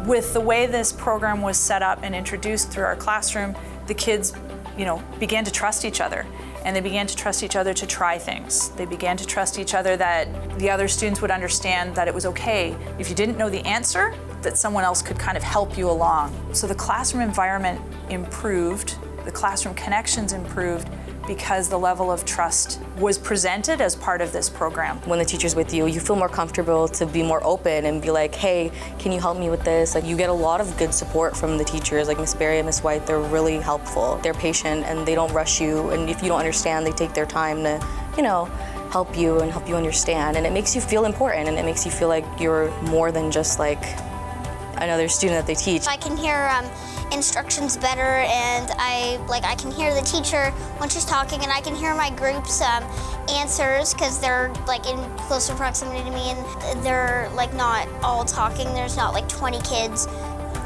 With the way this program was set up and introduced through our classroom, the kids, began to trust each other. And they began to trust each other to try things. They began to trust each other that the other students would understand that it was okay if you didn't know the answer, that someone else could kind of help you along. So the classroom environment improved, the classroom connections improved, because the level of trust was presented as part of this program. When the teacher's with you, you feel more comfortable to be more open and be like, hey, can you help me with this? Like, you get a lot of good support from the teachers, like Miss Berry and Miss White. They're really helpful. They're patient and they don't rush you. And if you don't understand, they take their time to, help you and help you understand. And it makes you feel important and it makes you feel like you're more than just like another student that they teach. I can hear instructions better, and I can hear the teacher when she's talking, and I can hear my group's answers because they're in closer proximity to me, and they're not all talking. There's not 20 kids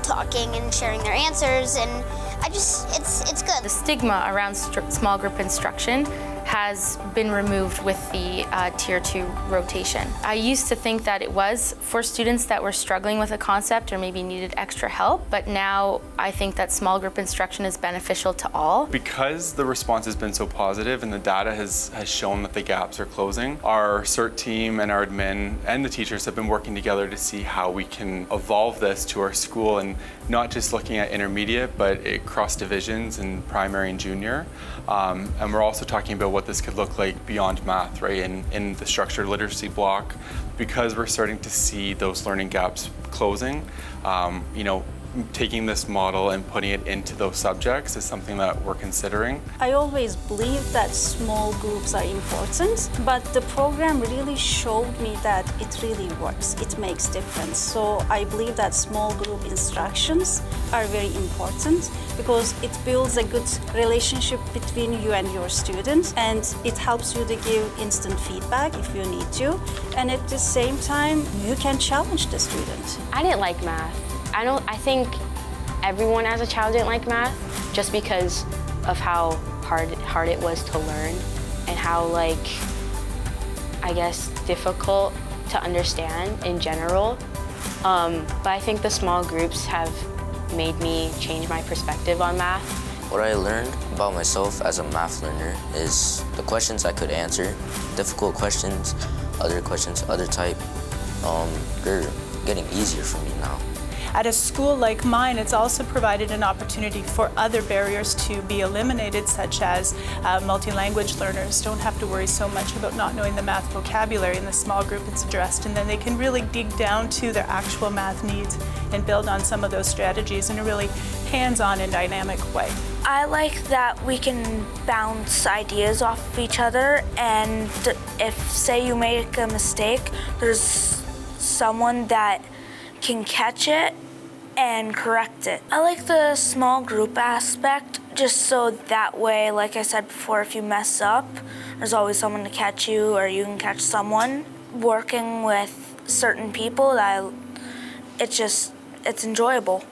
talking and sharing their answers, and it's good. The stigma around small group instruction has been removed with the Tier 2 rotation. I used to think that it was for students that were struggling with a concept or maybe needed extra help, but now I think that small group instruction is beneficial to all. Because the response has been so positive and the data has shown that the gaps are closing, our CERT team and our admin and the teachers have been working together to see how we can evolve this to our school, and not just looking at intermediate, but across divisions in primary and junior. And we're also talking about what this could look like beyond math, right, in the structured literacy block, because we're starting to see those learning gaps closing. Taking this model and putting it into those subjects is something that we're considering. I always believed that small groups are important, but the program really showed me that it really works. It makes difference. So I believe that small group instructions are very important because it builds a good relationship between you and your student, and it helps you to give instant feedback if you need to. And at the same time, you can challenge the student. I didn't like math. I think everyone as a child didn't like math just because of how hard it was to learn and how difficult to understand in general. But I think the small groups have made me change my perspective on math. What I learned about myself as a math learner is the questions I could answer, difficult questions, other type, they're getting easier for me now. At a school like mine, it's also provided an opportunity for other barriers to be eliminated, such as multi-language learners don't have to worry so much about not knowing the math vocabulary in the small group it's addressed, and then they can really dig down to their actual math needs and build on some of those strategies in a really hands-on and dynamic way. I like that we can bounce ideas off of each other, and if, say, you make a mistake, there's someone that can catch it and correct it. I like the small group aspect, just so that way, like I said before, if you mess up, there's always someone to catch you, or you can catch someone. Working with certain people, it's enjoyable.